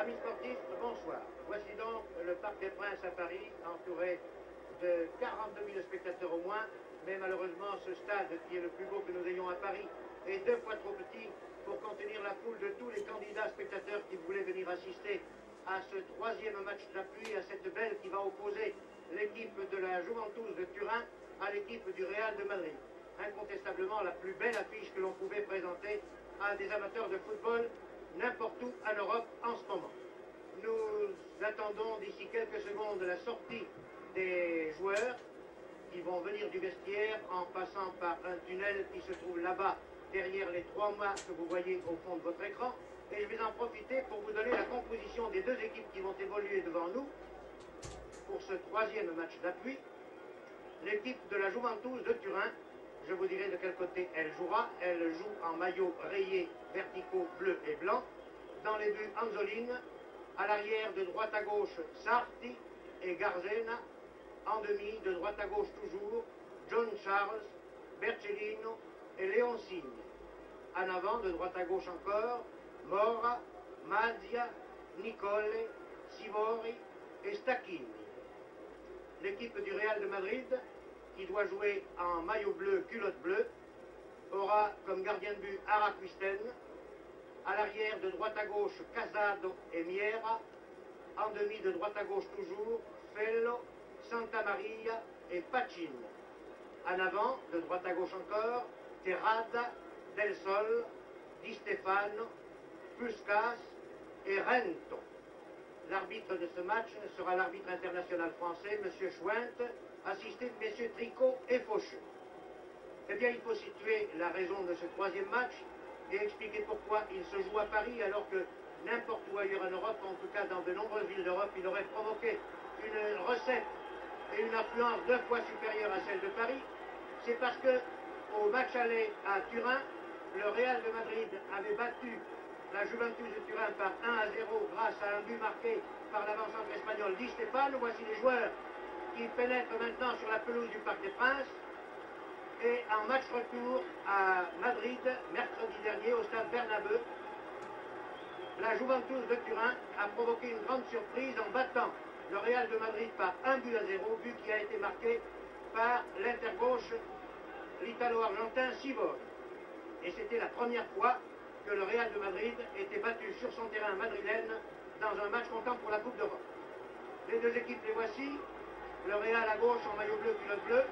Amis sportifs, bonsoir. Voici donc le Parc des Princes à Paris, entouré de 42 000 spectateurs au moins, mais malheureusement ce stade, qui est le plus beau que nous ayons à Paris, est 2 fois trop petit pour contenir la foule de tous les candidats spectateurs qui voulaient venir assister à ce 3e match d'appui, à cette belle qui va opposer l'équipe de la Juventus de Turin à l'équipe du Real de Madrid. Incontestablement la plus belle affiche que l'on pouvait présenter à des amateurs de football n'importe où en Europe en ce moment. Nous attendons d'ici quelques secondes la sortie des joueurs qui vont venir du vestiaire en passant par un tunnel qui se trouve là-bas derrière les 3 mâts que vous voyez au fond de votre écran. Et je vais en profiter pour vous donner la composition des 2 équipes qui vont évoluer devant nous pour ce 3e match d'appui. L'équipe de la Juventus de Turin, je vous dirai de quel côté elle jouera. Elle joue en maillot rayé verticaux bleu et blanc. Dans les buts, Anzolin. À l'arrière, de droite à gauche, Sarti et Garzena. En demi, de droite à gauche toujours, John Charles, Bercellino et Leoncini. En avant, de droite à gauche encore, Mora, Mazia, Nicole, Sivori et Stacchini. L'équipe du Real de Madrid, qui doit jouer en maillot bleu, culotte bleue, aura comme gardien de but Araquisten. À l'arrière, de droite à gauche, Casado et Miera. En demi, de droite à gauche toujours, Fello, Santa Maria et Pacin. En avant, de droite à gauche encore, Terrada, Del Sol, Di Stefano, Puskas et Rento. L'arbitre de ce match sera l'arbitre international français, M. Schwint, assisté de M. Tricot et Faucheux. Eh bien, il faut situer la raison de ce 3e match et expliquer pourquoi il se joue à Paris alors que n'importe où ailleurs en Europe, en tout cas dans de nombreuses villes d'Europe, il aurait provoqué une recette et une affluence 2 fois supérieure à celle de Paris. C'est parce que au match aller à Turin, le Real de Madrid avait battu la Juventus de Turin par 1-0 grâce à un but marqué par l'avant-centre espagnol Di Stefano. Voici les joueurs qui pénètrent maintenant sur la pelouse du Parc des Princes. Et en match retour à Madrid, mercredi dernier, au stade Bernabeu, la Juventus de Turin a provoqué une grande surprise en battant le Real de Madrid par 1-0, but qui a été marqué par l'intergauche, l'Italo-Argentin Sivori. Et c'était la première fois que le Real de Madrid était battu sur son terrain madrilène dans un match comptant pour la Coupe d'Europe. Les 2 équipes, les voici. Le Real à gauche en maillot bleu, culotte bleue.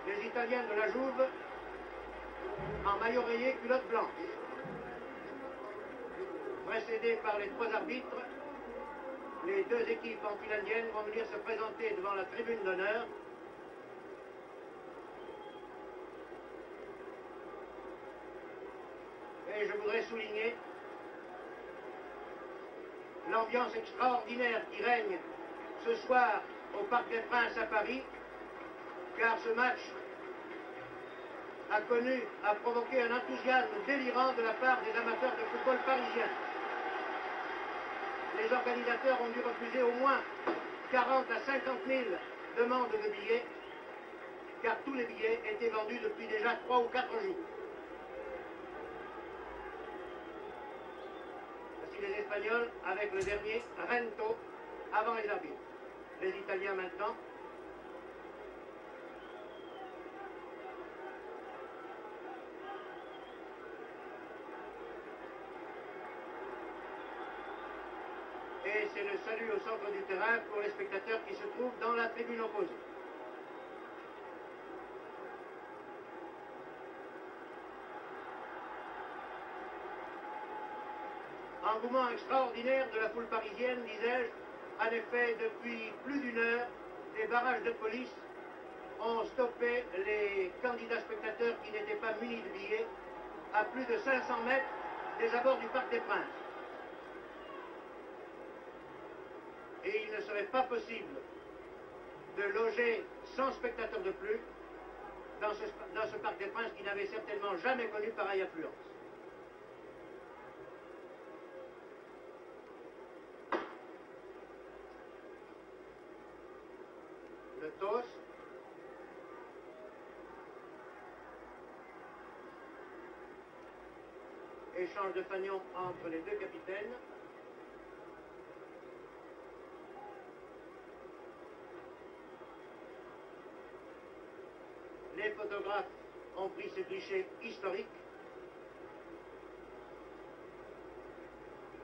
Les Italiens de la Juve en maillot rayé, culotte blanche. Précédés par les 3 arbitres, les 2 équipes en file indienne vont venir se présenter devant la tribune d'honneur. Et je voudrais souligner l'ambiance extraordinaire qui règne ce soir au Parc des Princes à Paris, car ce match a provoqué un enthousiasme délirant de la part des amateurs de football parisiens. Les organisateurs ont dû refuser au moins 40 à 50 000 demandes de billets, car tous les billets étaient vendus depuis déjà 3 ou 4 jours. Voici les Espagnols avec le dernier, Rento, avant les arbitres. Les Italiens maintenant. Et c'est le salut au centre du terrain pour les spectateurs qui se trouvent dans la tribune opposée. Engouement extraordinaire de la foule parisienne, disais-je. En effet, depuis plus d'1 heure, des barrages de police ont stoppé les candidats spectateurs qui n'étaient pas munis de billets à plus de 500 mètres des abords du Parc des Princes. Et il ne serait pas possible de loger 100 spectateurs de plus dans ce Parc des Princes qui n'avait certainement jamais connu pareille affluence. Le toss. Échange de fanions entre les 2 capitaines. Les photographes ont pris ce cliché historique.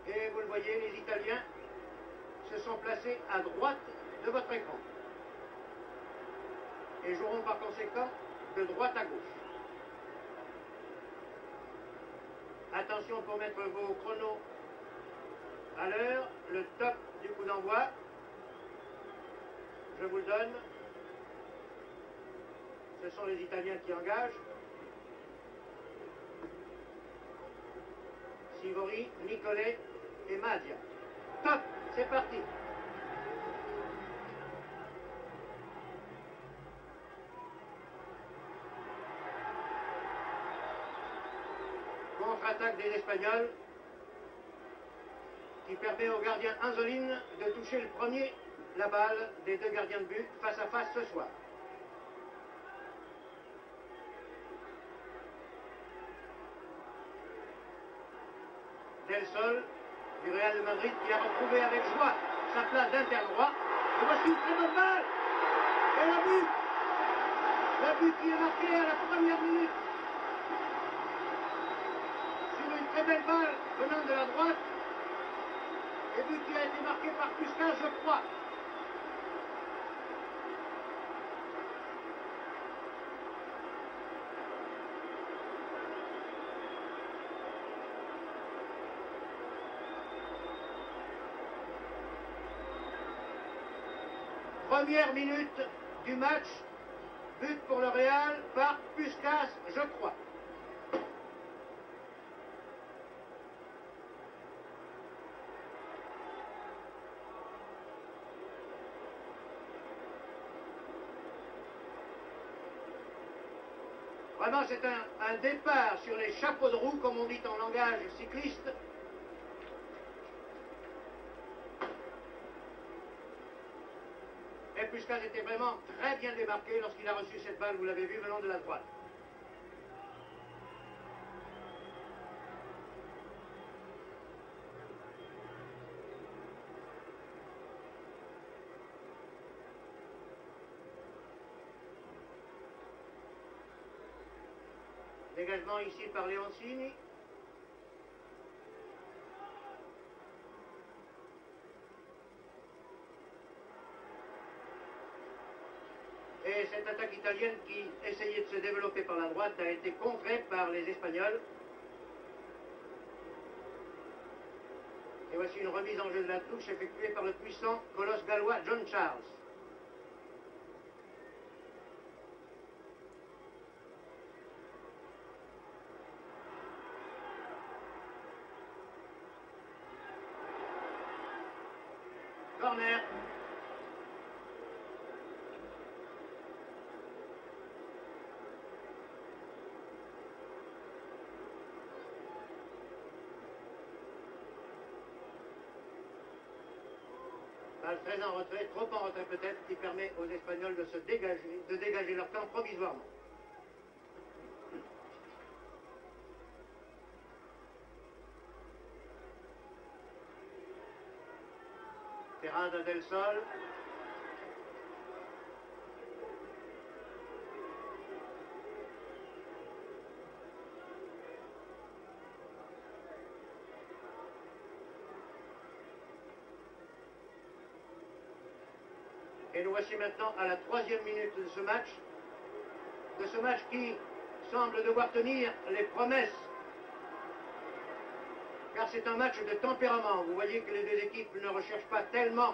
Et vous le voyez, les Italiens se sont placés à droite de votre écran et joueront par conséquent de droite à gauche. Attention pour mettre vos chronos à l'heure, le top du coup d'envoi. Je vous le donne. Ce sont les Italiens qui engagent. Sivori, Nicolet et Madia. Top, c'est parti. Contre-attaque des Espagnols qui permet au gardien Anzolin de toucher le premier la balle des deux gardiens de but face à face ce soir. Del Sol du Real de Madrid qui a retrouvé avec joie sa place d'inter-droit. Et voici une très bonne balle. Et le but. Le but qui est marqué à la première minute. Sur une très belle balle venant de la droite. Et but qui a été marqué par Puskás, je crois. Première minute du match, but pour le Real par Puskás, je crois. Vraiment, c'est un départ sur les chapeaux de roue, comme on dit en langage cycliste. Et Puskás était vraiment très bien démarqué lorsqu'il a reçu cette balle, vous l'avez vu, venant de la droite. Dégagement ici par Leoncini. Et cette attaque italienne qui essayait de se développer par la droite a été contrée par les Espagnols. Et voici une remise en jeu de la touche effectuée par le puissant colosse gallois John Charles. Corner. Balle très en retrait, trop en retrait peut-être, qui permet aux Espagnols de se dégager, de dégager leur camp provisoirement. Terrada del Sol. Et nous voici maintenant à la 3e minute de ce match qui semble devoir tenir les promesses. Car c'est un match de tempérament. Vous voyez que les deux équipes ne recherchent pas tellement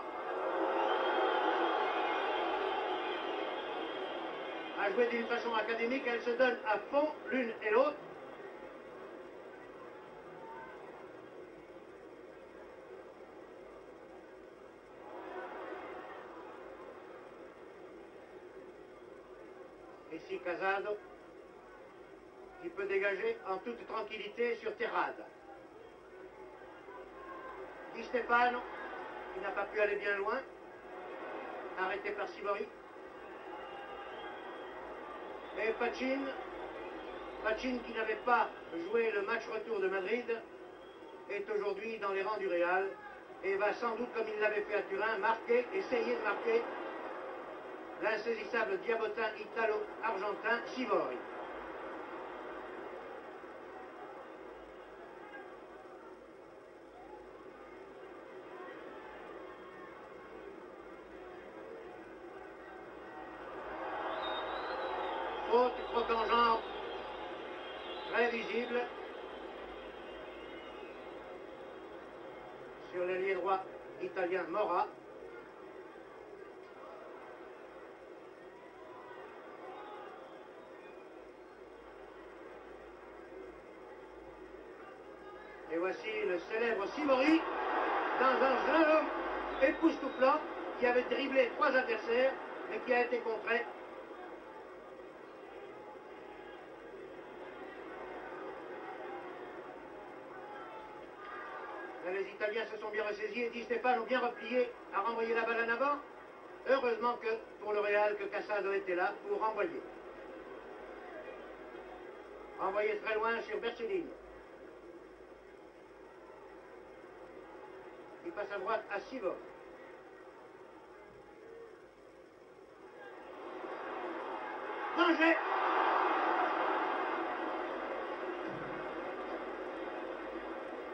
à jouer d'une façon académique. Elles se donnent à fond l'une et l'autre. Ici Casado, qui peut dégager en toute tranquillité sur Terrada. Di Stefano, qui n'a pas pu aller bien loin, arrêté par Sivori. Et Pachin qui n'avait pas joué le match retour de Madrid, est aujourd'hui dans les rangs du Real et va sans doute, comme il l'avait fait à Turin, marquer, essayer de marquer l'insaisissable diabotin italo-argentin Sivori. Faute, croque en jambe, très visible. Sur l'ailier droit italien Mora. Et voici le célèbre Sivori dans un slalom époustouflant qui avait dribblé 3 adversaires mais qui a été contré. Là, les Italiens se sont bien ressaisis et Di Stefano bien replié à renvoyer la balle en avant. Heureusement que pour le Real que Casado était là pour renvoyer. Renvoyé très loin sur Bercellini. Il passe à droite à Sivori. Danger!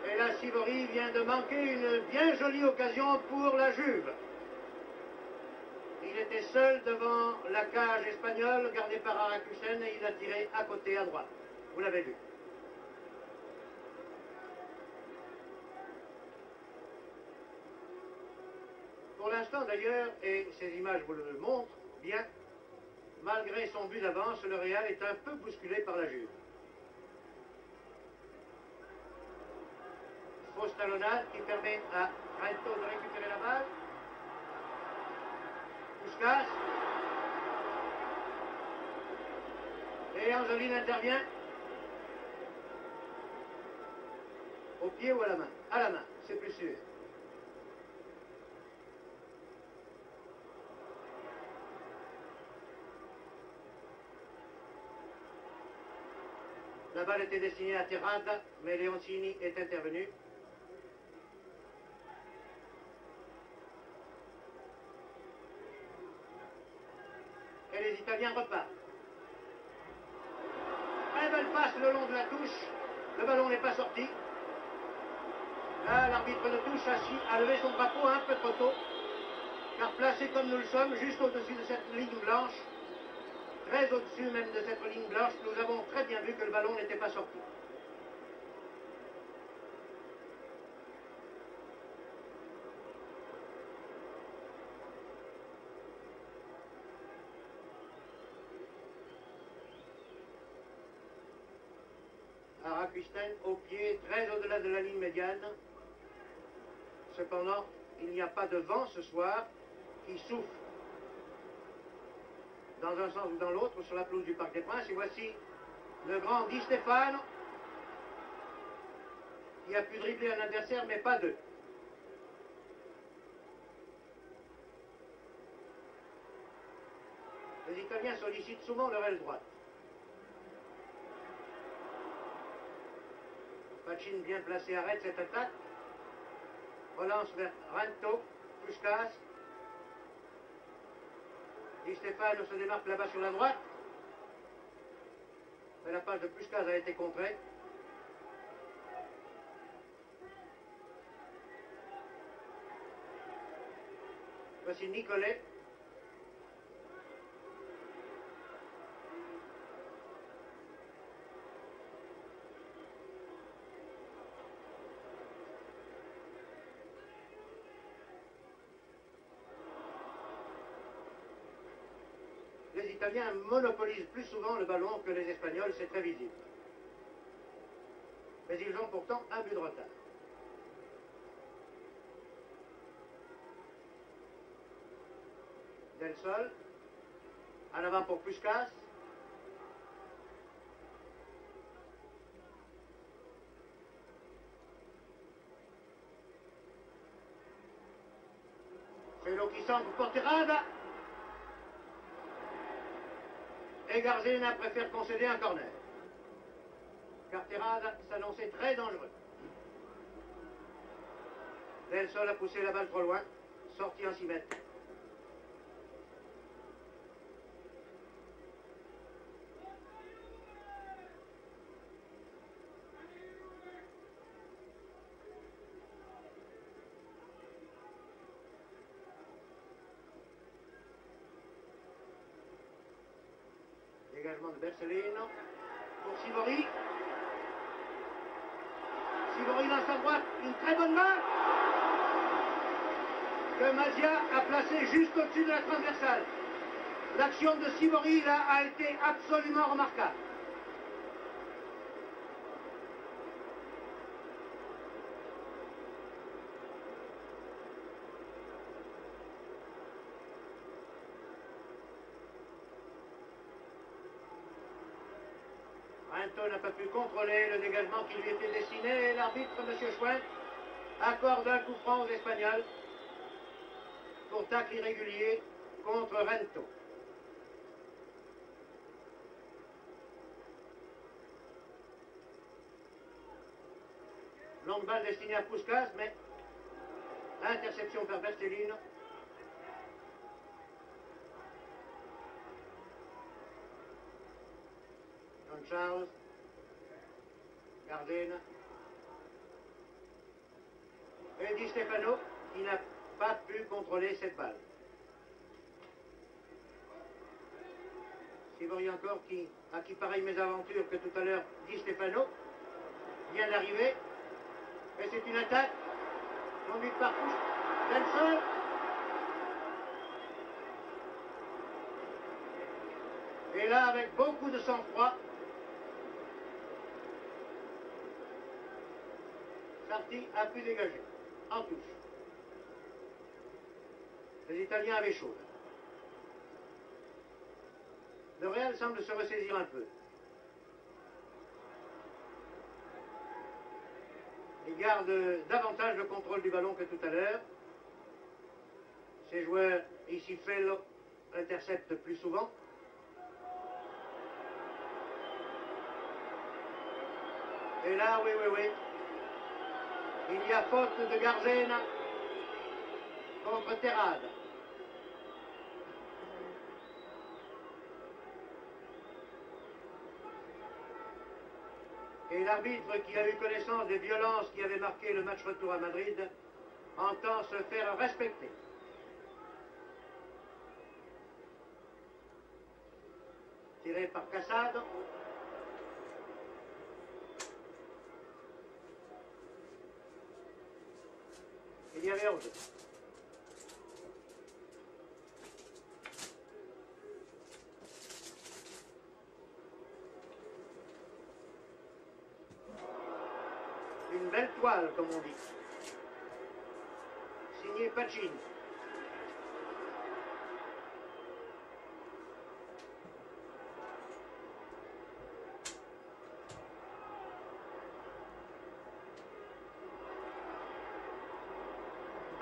Et là, Sivori vient de manquer une bien jolie occasion pour la Juve. Il était seul devant la cage espagnole gardée par Arakusen et il a tiré à côté à droite. Vous l'avez vu. Pour l'instant d'ailleurs, et ces images vous le montrent bien, malgré son but d'avance, le Real est un peu bousculé par la Juve. Fausse talonnade qui permet à Rento de récupérer la balle. Puskas. Et Angeline intervient. Au pied ou à la main? À la main, c'est plus sûr. La balle était destinée à Terrada, mais Leoncini est intervenu. Et les Italiens repartent. Très belle passe le long de la touche. Le ballon n'est pas sorti. Là, l'arbitre de touche a levé son drapeau un peu trop tôt, car placé comme nous le sommes, juste au-dessus de cette ligne blanche, très au-dessus même de cette ligne blanche, nous avons très bien vu que le ballon n'était pas sorti. Arakusten au pied, très au-delà de la ligne médiane. Cependant, il n'y a pas de vent ce soir qui souffle dans un sens ou dans l'autre sur la pelouse du Parc des Princes. Et voici le grand Di Stefano qui a pu dribbler un adversaire, mais pas deux. Les Italiens sollicitent souvent leur aile droite. Pachin bien placé arrête cette attaque. Relance vers Rento, Puskas. Di Stefano se démarque là-bas sur la droite. Mais la passe de Puskas a été contrée. Voici Nicolet. Les Italiens monopolisent plus souvent le ballon que les Espagnols, c'est très visible. Mais ils ont pourtant un but de retard. Del Sol, en avant pour Puskas. C'est l'eau qui semble pour Terrada. Et Garzena préfère concéder un corner. Car Terrada s'annonçait très dangereux. Del Sol a poussé la balle trop loin, sorti en 6 mètres. dégagement de Bercellino pour Sivori. Sivori dans sa droite, une très bonne main que Mazia a placée juste au-dessus de la transversale. L'action de Sivori là a été absolument remarquable. Rinto n'a pas pu contrôler le dégagement qui lui était destiné et l'arbitre, M. Schwenk, accorde un coup franc aux Espagnols pour tacle irrégulier contre Rinto. Longue balle destinée à Puskás, mais interception par Bercellino. John Charles, Gardena, et Di Stefano qui n'a pas pu contrôler cette balle. Sivori encore à qui pareille mésaventure que tout à l'heure Di Stefano vient d'arriver. Et c'est une attaque conduite par Nelson. Et là, avec beaucoup de sang-froid, Sarti a pu dégager en touche. Les Italiens avaient chaud. Le Real semble se ressaisir un peu. Il garde davantage le contrôle du ballon que tout à l'heure. Ses joueurs, ici Fello, interceptent plus souvent. Et là, oui. Il y a faute de Gardena contre Terrade. Et l'arbitre, qui a eu connaissance des violences qui avaient marqué le match retour à Madrid, entend se faire respecter. Tiré par Casado. Il y avait 11. Une belle toile, comme on dit. Signé Pacini.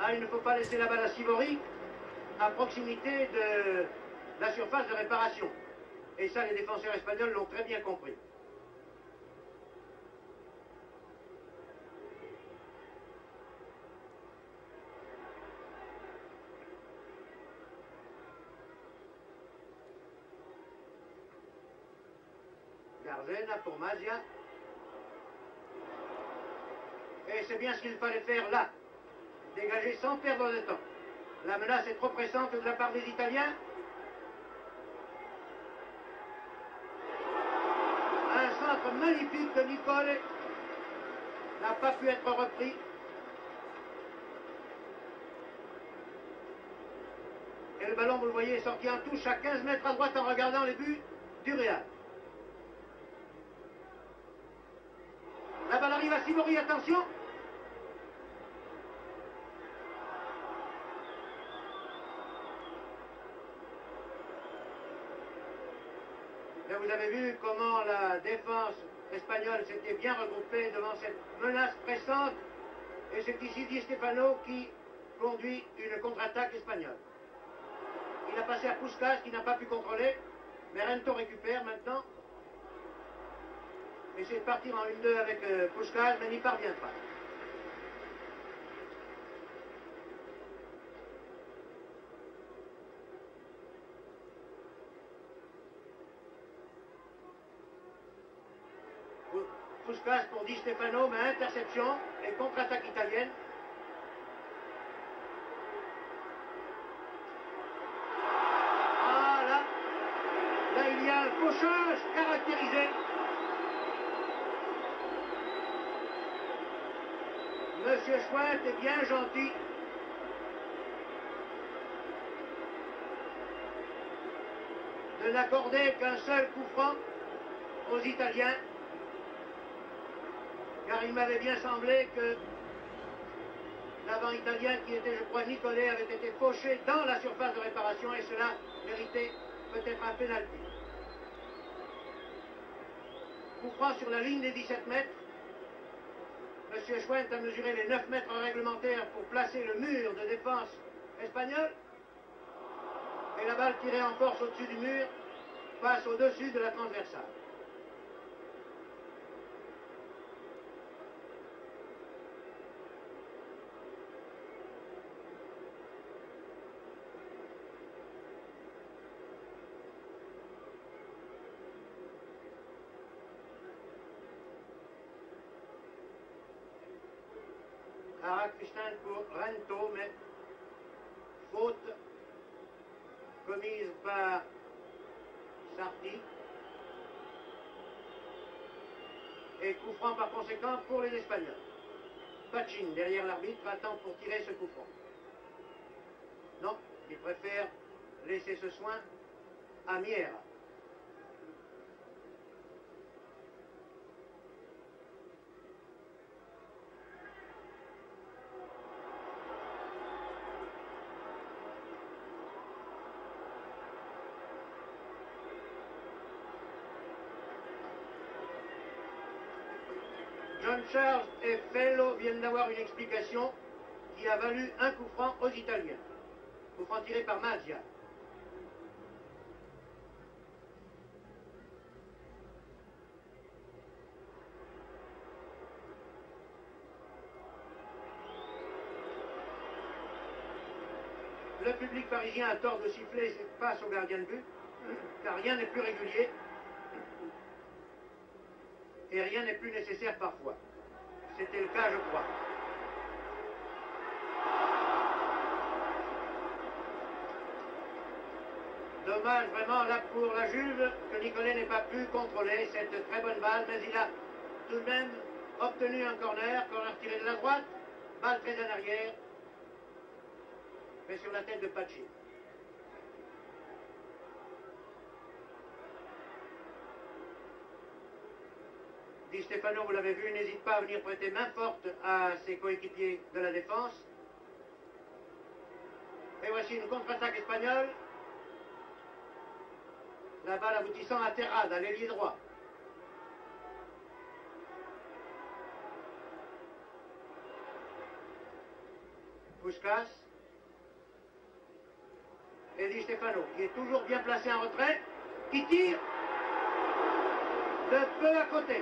Ah, il ne faut pas laisser la balle à Sivori à proximité de la surface de réparation. Et ça, les défenseurs espagnols l'ont très bien compris. Gardena pour Mazia. Et c'est bien ce qu'il fallait faire là. Dégager sans perdre de temps. La menace est trop pressante de la part des Italiens. Un centre magnifique de Nicole n'a pas pu être repris. Et le ballon, vous le voyez, est sorti en touche à 15 mètres à droite en regardant les buts du Real. La balle arrive à Sivori, attention. Là, vous avez vu comment la défense espagnole s'était bien regroupée devant cette menace pressante. Et c'est ici Di Stefano qui conduit une contre-attaque espagnole. Il a passé à Puskás qui n'a pas pu contrôler. Mais Rinto récupère maintenant. Essaie de partir en 1-2 avec Puskás, mais n'y parvient pas. Puskás pour Di Stefano, mais interception et contre-attaque italienne. Ah là il y a un fauchage caractérisé. Monsieur Schwint est bien gentil. De n'accorder qu'un seul coup franc aux Italiens, car il m'avait bien semblé que l'avant italien, qui était, je crois, Nicolet, avait été fauché dans la surface de réparation et cela méritait peut-être un pénalty. Coup franc sur la ligne des 17 mètres. Monsieur Schwint a mesuré les 9 mètres réglementaires pour placer le mur de défense espagnol. Et la balle tirée en force au-dessus du mur passe au-dessus de la transversale. Arak-Christin pour Rento, mais faute commise par Sarti. Et coup franc par conséquent pour les Espagnols. Pachin, derrière l'arbitre, attend pour tirer ce coup franc. Non, il préfère laisser ce soin à Miera. John Charles et Fellow viennent d'avoir une explication qui a valu un coup franc aux Italiens. Coup franc tiré par Mazia. Le public parisien a tort de siffler cette passe au gardien de but, car rien n'est plus régulier. Et rien n'est plus nécessaire parfois. C'était le cas, je crois. Dommage vraiment là pour la Juve que Nicolet n'ait pas pu contrôler cette très bonne balle, mais il a tout de même obtenu un corner tiré de la droite, balle très en arrière, mais sur la tête de Pachin. Di Stefano, vous l'avez vu, n'hésite pas à venir prêter main forte à ses coéquipiers de la défense. Et voici une contre-attaque espagnole. La balle aboutissant à Terrade, à l'ailier droit. Puskás. Et Di Stefano, qui est toujours bien placé en retrait, qui tire de peu à côté.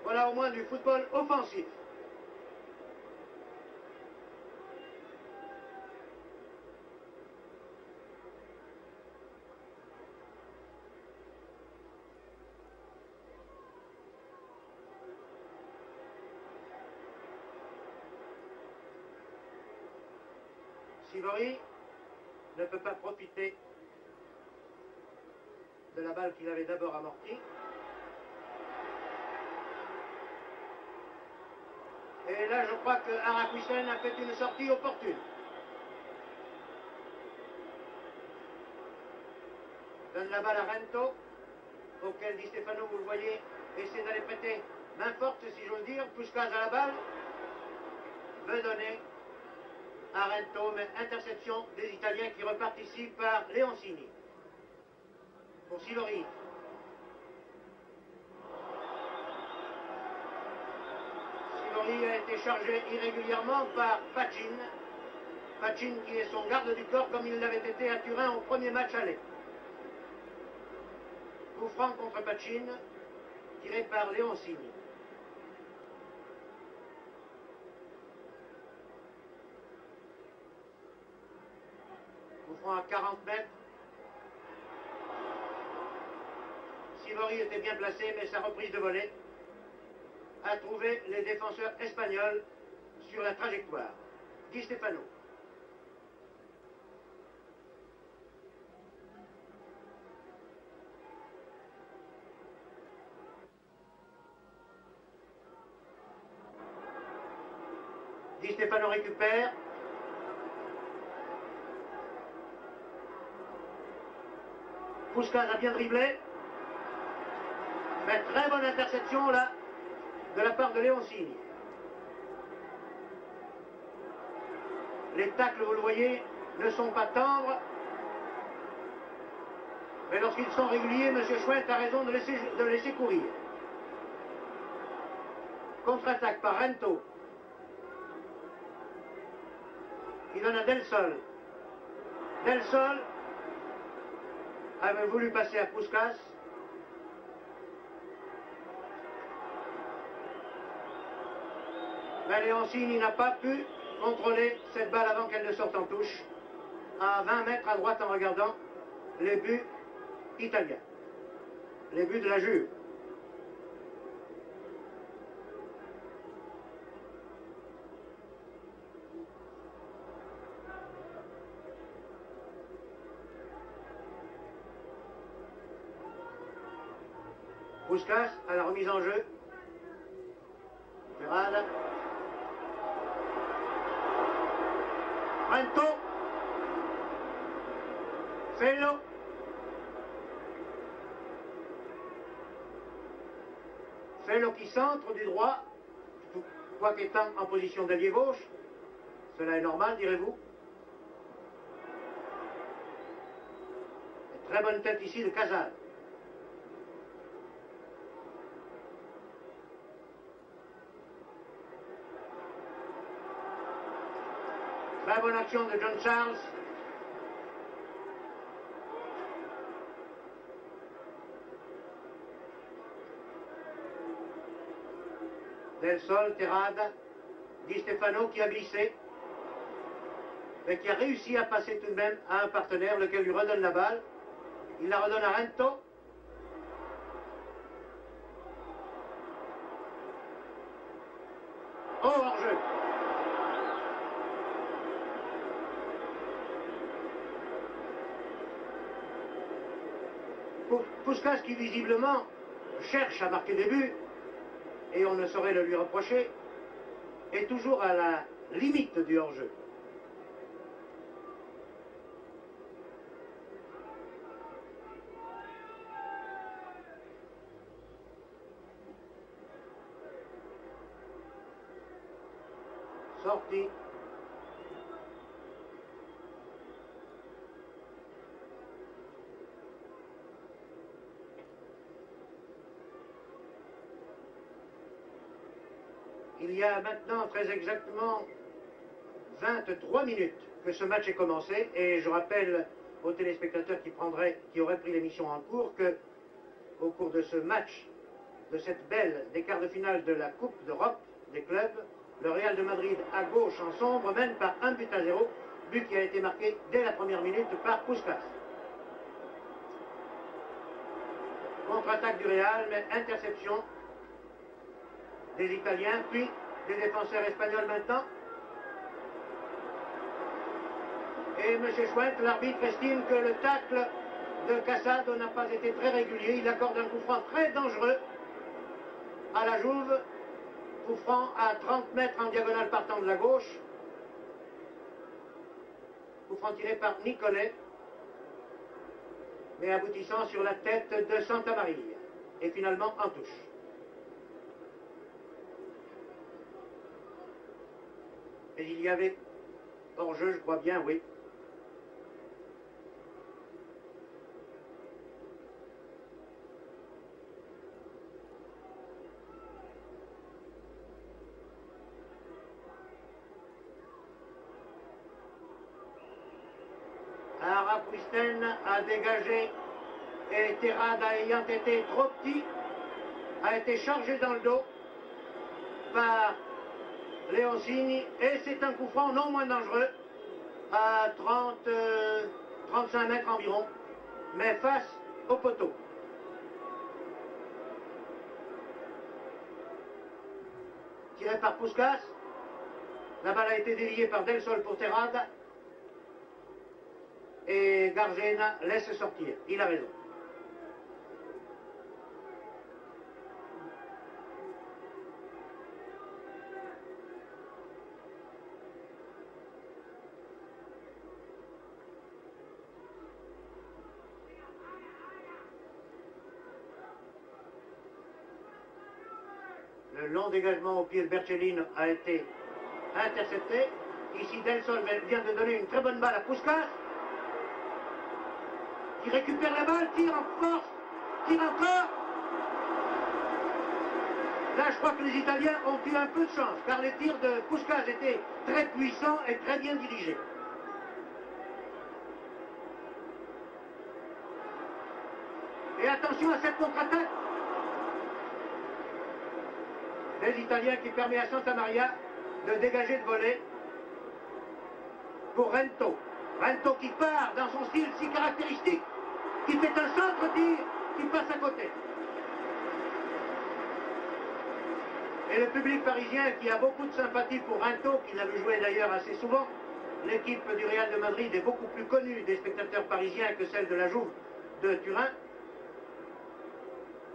Voilà au moins du football offensif. Sivori ne peut pas profiter de la balle qu'il avait d'abord amortie. Et là, je crois que Arak-Christin a fait une sortie opportune. Donne la balle à Rento, auquel Di Stefano, vous le voyez, essaie d'aller prêter main forte, si j'ose dire. Puskás à la balle, veut donner à Rento, mais interception des Italiens qui repartent ici par Leoncini. Pour Sivori. Sivori a été chargé irrégulièrement par Pachin. Pachin qui est son garde du corps comme il l'avait été à Turin au premier match aller. Coup franc contre Pachin, tiré par Leoncini. Coup franc à 40 mètres. Sivori était bien placé, mais sa reprise de volée à trouver les défenseurs espagnols sur la trajectoire. Di Stefano. Di Stefano récupère. Puskás a bien dribblé. Mais très bonne interception là de la part de Leoncini. Les tacles, vous le voyez, ne sont pas tendres. Mais lorsqu'ils sont réguliers, M. Schwendt a raison de laisser courir. Contre-attaque par Rento. Il donne à Del Sol. Del Sol avait voulu passer à Puskás. Mais Leoncini n'a pas pu contrôler cette balle avant qu'elle ne sorte en touche. À 20 mètres à droite en regardant les buts italiens. Les buts de la Juve. Puskás à la remise en jeu. Terrada. Rento. Fello. Fello qui centre du droit, quoique étant en position d'ailier gauche. Cela est normal, direz-vous. Très bonne tête ici de Casal. Très bonne action de John Charles. Del Sol, Terrada, Di Stefano qui a glissé, mais qui a réussi à passer tout de même à un partenaire, lequel lui redonne la balle. Il la redonne à Rento. Oh, hors-jeu. Puskás qui visiblement cherche à marquer des buts, et on ne saurait le lui reprocher, est toujours à la limite du hors-jeu. Sorti. Il y a maintenant très exactement 23 minutes que ce match est commencé, et je rappelle aux téléspectateurs qui auraient pris l'émission en cours que, au cours de ce match, de cette belle des quarts de finale de la Coupe d'Europe des clubs, le Real de Madrid à gauche en sombre mène par 1-0, but qui a été marqué dès la première minute par Puskás. Contre-attaque du Real, mais interception des Italiens, puis des défenseurs espagnols maintenant. Et M. Schwendt, l'arbitre, estime que le tacle de Casado n'a pas été très régulier. Il accorde un coup franc très dangereux à la Juve. Coup franc à 30 mètres en diagonale partant de la gauche. Coup franc tiré par Nicolet, mais aboutissant sur la tête de Santa Maria. Et finalement en touche. Et il y avait hors-jeu, je crois bien, oui. Rapuisten a dégagé et Terrada, ayant été trop petit, a été chargé dans le dos par Leoncini, et c'est un coup franc non moins dangereux à 35 mètres environ, mais face au poteau. tiré par Puskás. La balle a été déviée par Del Sol pour Terrada. Et Garzena laisse sortir. Il a raison. Le long dégagement au pied de Bercellino a été intercepté. Ici, Del Sol vient de donner une très bonne balle à Puskás, qui récupère la balle, tire en force, tire encore. Là, je crois que les Italiens ont eu un peu de chance, car les tirs de Puskás étaient très puissants et très bien dirigés. Et attention à cette contre-attaque des Italiens qui permet à Santa Maria de dégager de volée pour Rento. Rento qui part dans son style si caractéristique, qui fait un centre-tir, qui passe à côté. Et le public parisien qui a beaucoup de sympathie pour Rento, qui l'a vu jouer d'ailleurs assez souvent, l'équipe du Real de Madrid est beaucoup plus connue des spectateurs parisiens que celle de la Juve de Turin.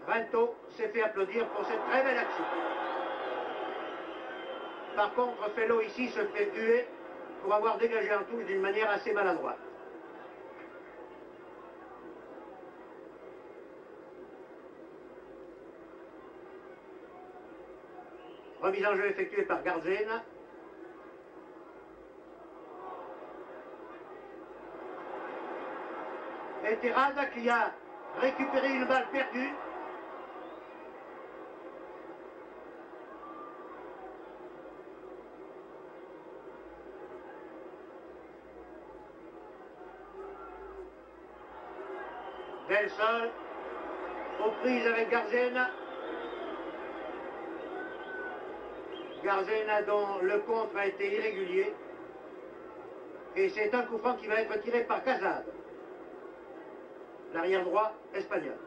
Rento s'est fait applaudir pour cette très belle action. Par contre, Fellow ici se fait huer pour avoir dégagé en touche d'une manière assez maladroite. Remise en jeu effectuée par Garzena. Et Terrada qui a récupéré une balle perdue. Del Sol, aux prises avec Garzena. Garzena dont le contre a été irrégulier. Et c'est un coup franc qui va être tiré par Casado, l'arrière droit espagnol.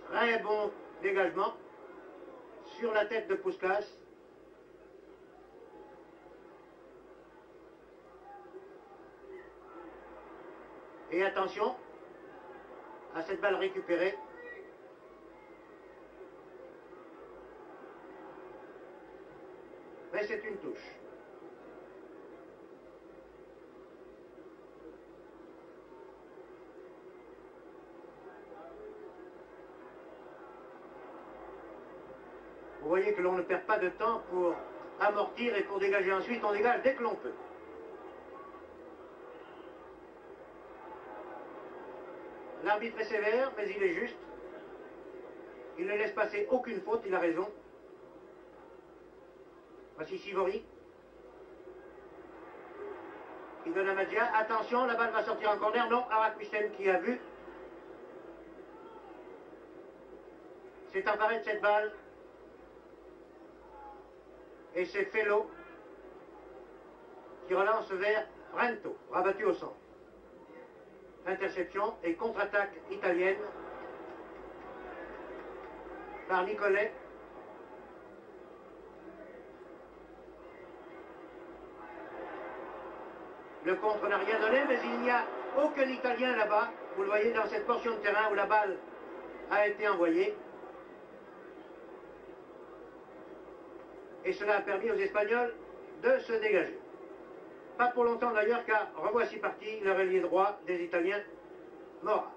Très bon dégagement sur la tête de Puskás. Et attention à cette balle récupérée. Mais c'est une touche. Vous voyez que l'on ne perd pas de temps pour amortir et pour dégager ensuite. On dégage dès que l'on peut. L'arbitre est sévère, mais il est juste. Il ne laisse passer aucune faute, il a raison. Voici Sivori, qui donne à Magia. Attention, la balle va sortir en corner. Non, Araquisten qui a vu. C'est emparé de cette balle. Et c'est Fellow qui relance vers Rento, rabattu au centre. Interception et contre-attaque italienne par Nicolet. Le contre n'a rien donné, mais il n'y a aucun Italien là-bas. Vous le voyez dans cette portion de terrain où la balle a été envoyée. Et cela a permis aux Espagnols de se dégager. Pas pour longtemps d'ailleurs, car revoici parti le ailier droit des Italiens, Mora.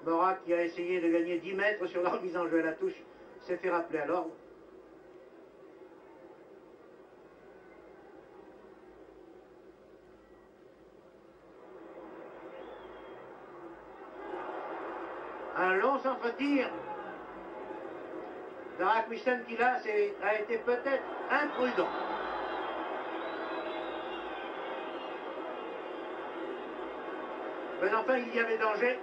Mora qui a essayé de gagner 10 mètres sur la remise en jeu à la touche, s'est fait rappeler à l'ordre. Un long centre-tir d'Araquisten qui là a été peut-être imprudent. Mais enfin il y avait danger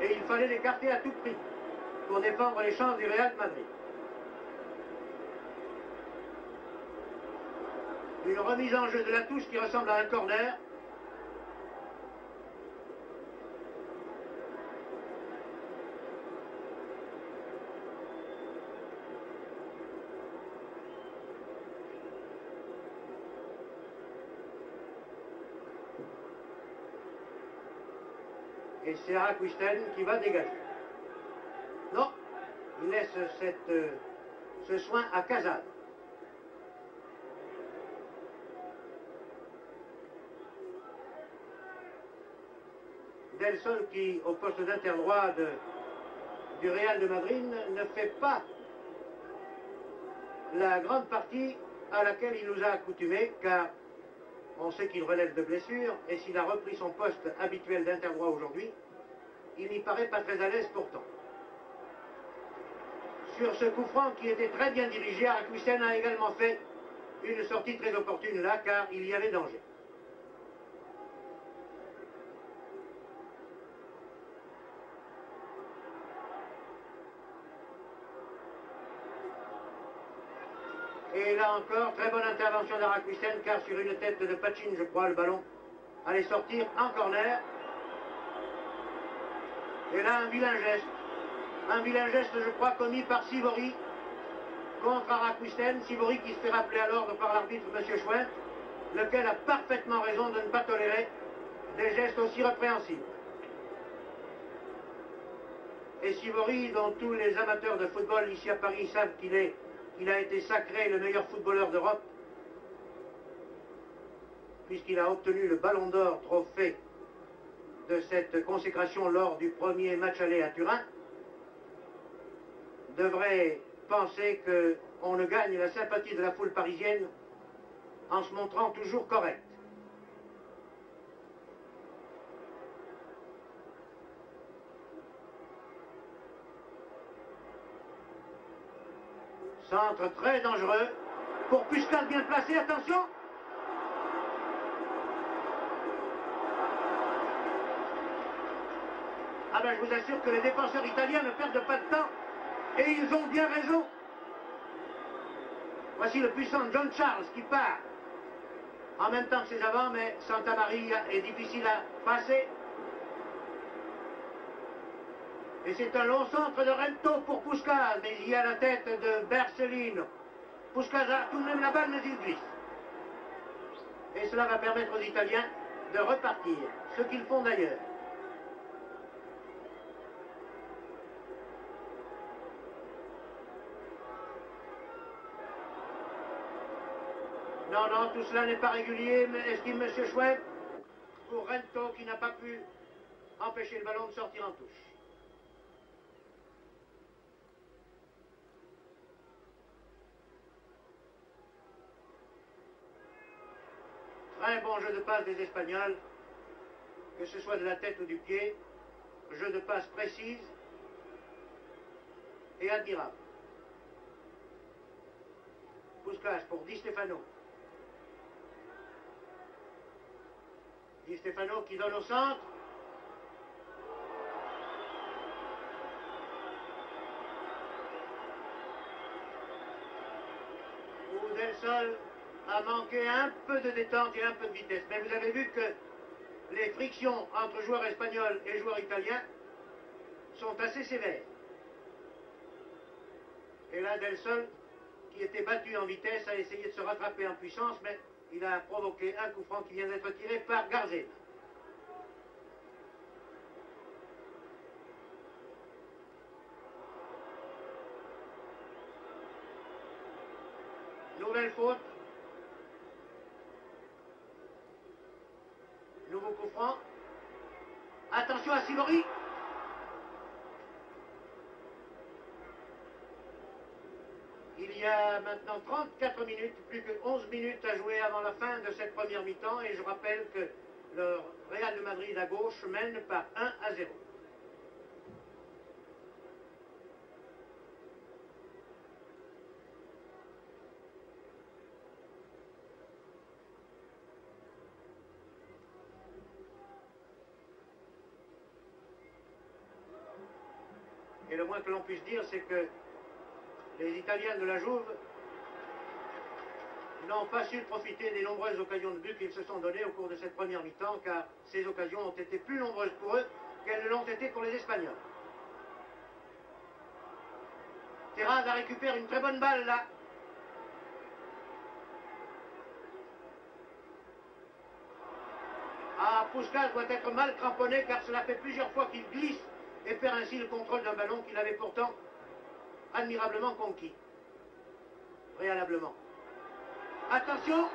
et il fallait l'écarter à tout prix pour défendre les chances du Real Madrid. Une remise en jeu de la touche qui ressemble à un corner. Et c'est Araquisten qui va dégager. Non, il laisse ce soin à Casal. Del Sol qui, au poste d'interdroit du Real de Madrid, ne fait pas la grande partie à laquelle il nous a accoutumés, car on sait qu'il relève de blessures, et s'il a repris son poste habituel d'interdroit aujourd'hui, il n'y paraît pas très à l'aise pourtant. Sur ce coup franc qui était très bien dirigé, Araquisten a également fait une sortie très opportune là, car il y avait danger. Et là encore, très bonne intervention d'Araquisten, car sur une tête de Pachin, je crois, le ballon allait sortir en corner. Et là, un vilain geste, je crois, commis par Sivori contre Araquisten. Sivori qui se fait rappeler à l'ordre par l'arbitre, M. Schwendt, lequel a parfaitement raison de ne pas tolérer des gestes aussi répréhensibles. Et Sivori, dont tous les amateurs de football ici à Paris savent qu'il a été sacré le meilleur footballeur d'Europe, puisqu'il a obtenu le Ballon d'Or, trophée de cette consécration lors du premier match aller à Turin, devrait penser qu'on ne gagne la sympathie de la foule parisienne en se montrant toujours correct. Centre très dangereux pour Puskás, bien placé, attention. Ah ben je vous assure que les défenseurs italiens ne perdent pas de temps et ils ont bien raison. Voici le puissant John Charles qui part en même temps que ses avants, mais Santa Maria est difficile à passer. Et c'est un long centre de Rento pour Puskás, mais il y a la tête de Bercellino. Puskás a tout de même la balle, mais il glisse. Et cela va permettre aux Italiens de repartir, ce qu'ils font d'ailleurs. Non, non, tout cela n'est pas régulier, mais estime M. Schwendt, pour Rento qui n'a pas pu empêcher le ballon de sortir en touche. Très bon jeu de passe des Espagnols, que ce soit de la tête ou du pied, jeu de passe précise et admirable. Puskás pour Di Stefano. Di Stefano qui donne au centre. Où Del Sol a manqué un peu de détente et un peu de vitesse. Mais vous avez vu que les frictions entre joueurs espagnols et joueurs italiens sont assez sévères. Et là, Del Sol, qui était battu en vitesse, a essayé de se rattraper en puissance, mais il a provoqué un coup franc qui vient d'être tiré par Garzela. Nouvelle faute. Nouveau coup franc. Attention à Sivori. Il y a maintenant 34 minutes, plus que 11 minutes à jouer avant la fin de cette première mi-temps. Et je rappelle que le Real de Madrid à gauche mène par 1-0. Et le moins que l'on puisse dire, c'est que les Italiens de la Juve n'ont pas su profiter des nombreuses occasions de but qu'ils se sont données au cours de cette première mi-temps, car ces occasions ont été plus nombreuses pour eux qu'elles ne l'ont été pour les Espagnols. Terrada récupère une très bonne balle là. Ah, Puskás doit être mal cramponné car cela fait plusieurs fois qu'il glisse et perd ainsi le contrôle d'un ballon qu'il avait pourtant admirablement conquis. Préalablement. Attention.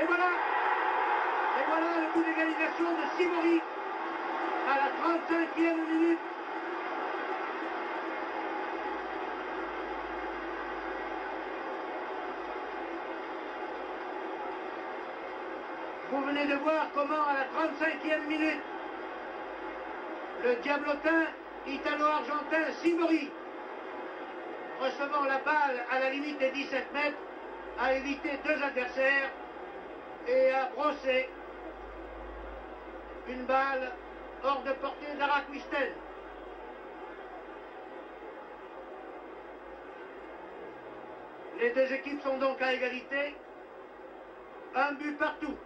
Et voilà. Et voilà le coup d'égalisation de Sivori à la 35e minute. Vous venez de voir comment à la 35e minute, le diablotin italo-argentin Sivori, recevant la balle à la limite des 17 mètres, a évité deux adversaires et a brossé une balle hors de portée d'Araquistel. Les deux équipes sont donc à égalité, un but partout.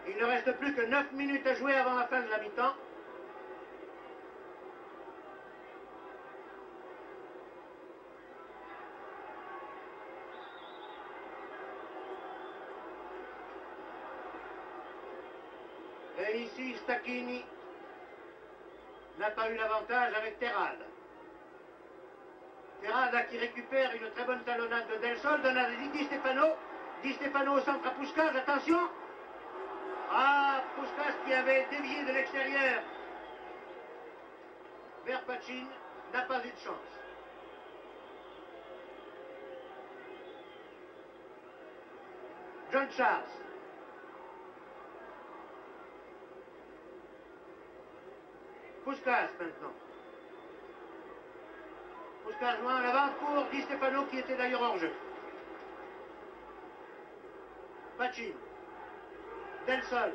Il ne reste plus que 9 minutes à jouer avant la fin de la mi-temps. Et ici, Stacchini n'a pas eu l'avantage avec Terrade. Terrade qui récupère une très bonne talonnade de Del Sol, donne à Di Stefano. Di Stefano au centre à Puskás, attention. Ah, Puskás qui avait dévié de l'extérieur vers Pachin n'a pas eu de chance. John Charles. Puskás maintenant. Puskás loin en avant pour Di Stefano qui était d'ailleurs hors jeu. Pachin. Del Sol.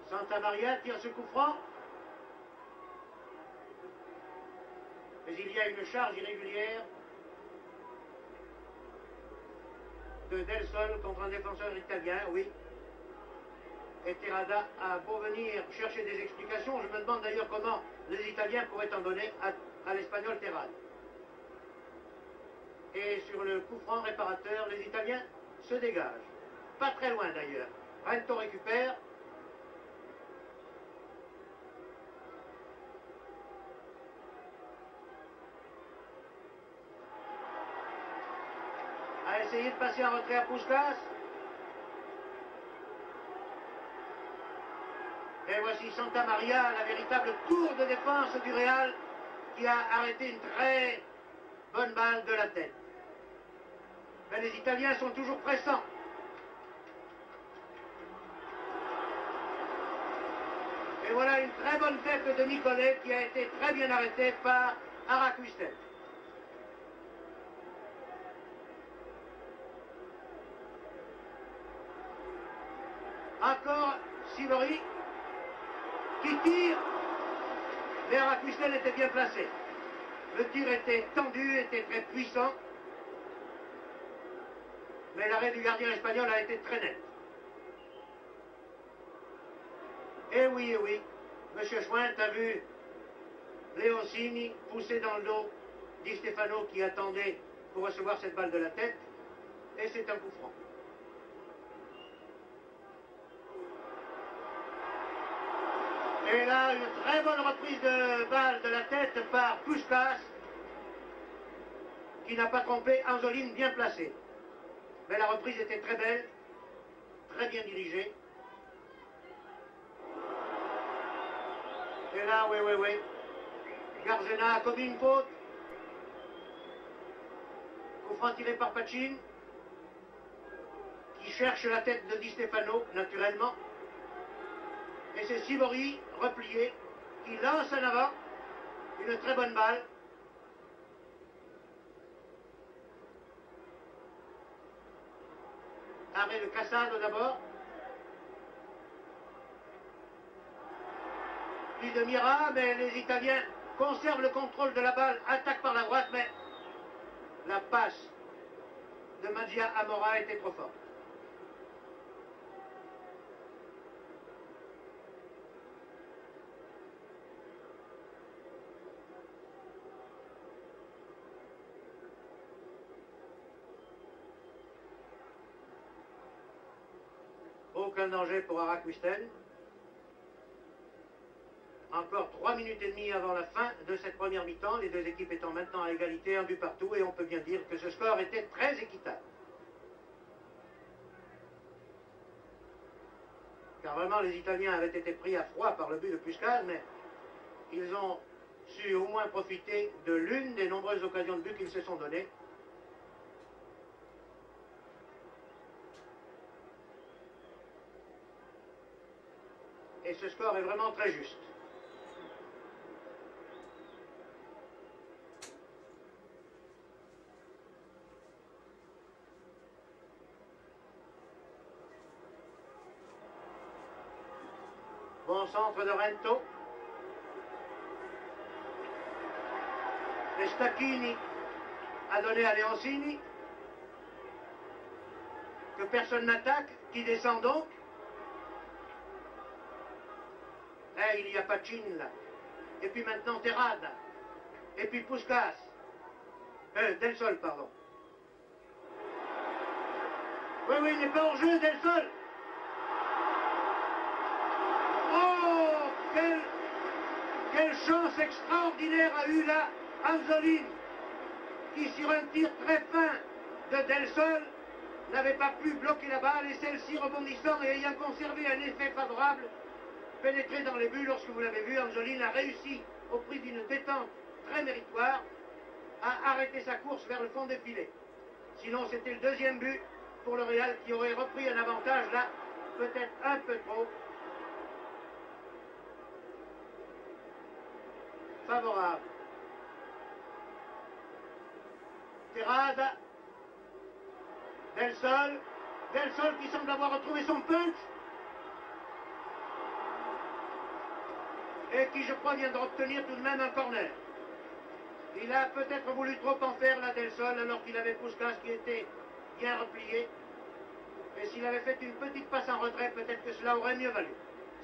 Santa Maria tire ce coup franc. Mais il y a une charge irrégulière de Del Sol contre un défenseur italien, oui. Et Terrada a beau venir chercher des explications. Je me demande d'ailleurs comment les Italiens pourraient en donner à l'Espagnol Terrada. Et sur le coup franc réparateur, les Italiens se dégagent. Pas très loin d'ailleurs. Rento récupère. A essayé de passer en retrait à Puskás. Et voici Santa Maria, la véritable tour de défense du Real, qui a arrêté une très bonne balle de la tête. Mais les Italiens sont toujours pressants. Et voilà une très bonne tête de Nicolet qui a été très bien arrêtée par Araquistel. Encore Sivori qui tire, mais Araquistel était bien placé. Le tir était tendu, était très puissant, mais l'arrêt du gardien espagnol a été très net. Et oui, M. Schwint a vu Leoncini pousser dans le dos Di Stefano qui attendait pour recevoir cette balle de la tête, et c'est un coup franc. Et là, une très bonne reprise de balle de la tête par Puskás, qui n'a pas trompé Anzoline bien placé. Mais la reprise était très belle, très bien dirigée. Et là, oui. Garzena a commis une faute. Coup franc tiré par Pachin, qui cherche la tête de Di Stefano, naturellement. Et c'est Sivori, replié, qui lance en avant une très bonne balle. Arrêt de Casado d'abord. Puis de Mira, mais les Italiens conservent le contrôle de la balle, attaquent par la droite, mais la passe de Maggia Amora était trop forte. aucun danger pour Araquisten. Encore 3 minutes et demie avant la fin de cette première mi-temps, les deux équipes étant maintenant à égalité, un but partout, et on peut bien dire que ce score était très équitable. Car vraiment, les Italiens avaient été pris à froid par le but de Puskás, mais ils ont su au moins profiter de l'une des nombreuses occasions de but qu'ils se sont données. Et ce score est vraiment très juste. Bon centre de Rento. Et Stacchini a donné à Leoncini. Que personne n'attaque, qui descend donc. Eh, il y a Pacin là. Et puis maintenant Terrada. Et puis Puskás. Del Sol, pardon. Oui, oui, il n'est pas hors jeu, Del Sol. Oh, quelle chance extraordinaire a eu là Anzolin, qui sur un tir très fin de Del Sol n'avait pas pu bloquer la balle, et celle-ci rebondissant et ayant conservé un effet favorable, pénétré dans les buts. Lorsque vous l'avez vu, Anzolin a réussi, au prix d'une détente très méritoire, à arrêter sa course vers le fond des filets. Sinon, c'était le deuxième but pour le Real, qui aurait repris un avantage là, peut-être un peu trop favorable. Terrada, Del Sol qui semble avoir retrouvé son punch et qui, je crois, vient d'obtenir tout de même un corner. Il a peut-être voulu trop en faire là, Del Sol, alors qu'il avait Puskás qui était bien replié. Et s'il avait fait une petite passe en retrait, peut-être que cela aurait mieux valu.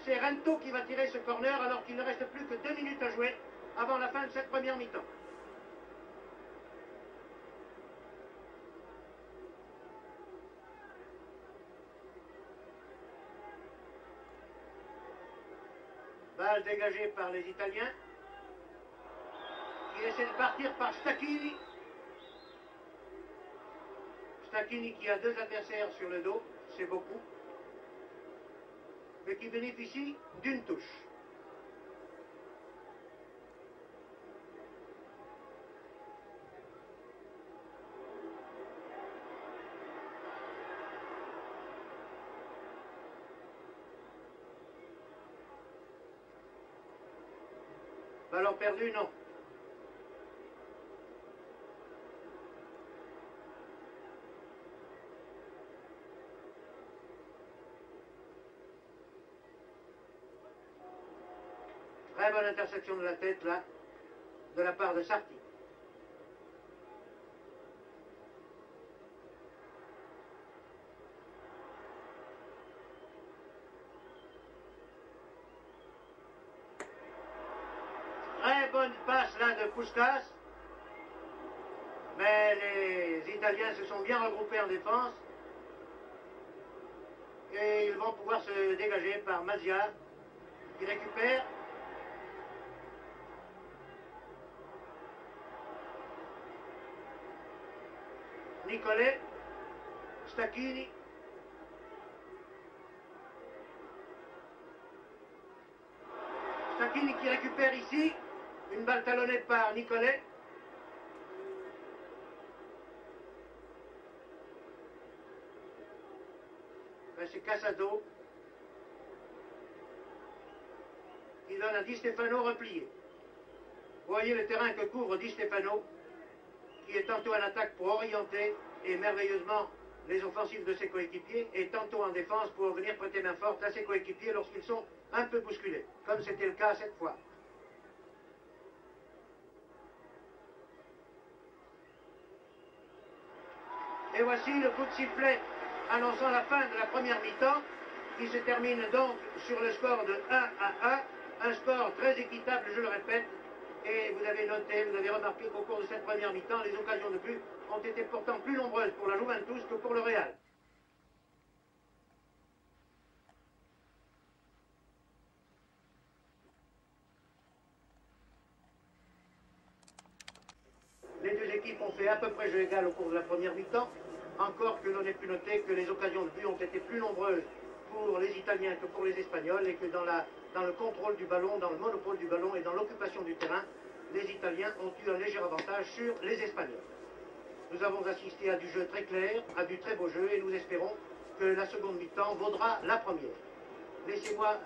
C'est Rento qui va tirer ce corner alors qu'il ne reste plus que 2 minutes à jouer avant la fin de cette première mi-temps. Balle dégagée par les Italiens, qui essaie de partir par Stacchini. Stacchini qui a 2 adversaires sur le dos, c'est beaucoup, mais qui bénéficie d'une touche. Ballon perdu, non. Très bonne interception de la tête, là, de la part de Sarti. Très bonne passe, là, de Puskás. Mais les Italiens se sont bien regroupés en défense. Et ils vont pouvoir se dégager par Mazia, qui récupère. Nicolet, Stacchini. Stacchini qui récupère ici. Une balle talonnée par Nicolet. Ben, c'est Casado qui donne à Di Stefano replié. Vous voyez le terrain que couvre Di Stefano, qui est tantôt en attaque pour orienter et merveilleusement les offensives de ses coéquipiers, et tantôt en défense pour venir prêter main forte à ses coéquipiers lorsqu'ils sont un peu bousculés, comme c'était le cas cette fois. Et voici le coup de sifflet annonçant la fin de la première mi-temps, qui se termine donc sur le score de 1-1, un score très équitable, je le répète. Et vous avez noté, vous avez remarqué qu'au cours de cette première mi-temps, les occasions de but ont été pourtant plus nombreuses pour la Juventus que pour le Real. équipes ont fait à peu près jeu égal au cours de la première mi-temps, encore que l'on ait pu noter que les occasions de but ont été plus nombreuses pour les Italiens que pour les Espagnols, et que dans le contrôle du ballon, dans le monopole du ballon et dans l'occupation du terrain, les Italiens ont eu un léger avantage sur les Espagnols. Nous avons assisté à du jeu très clair, à du très beau jeu, et nous espérons que la seconde mi-temps vaudra la première. Laissez-moi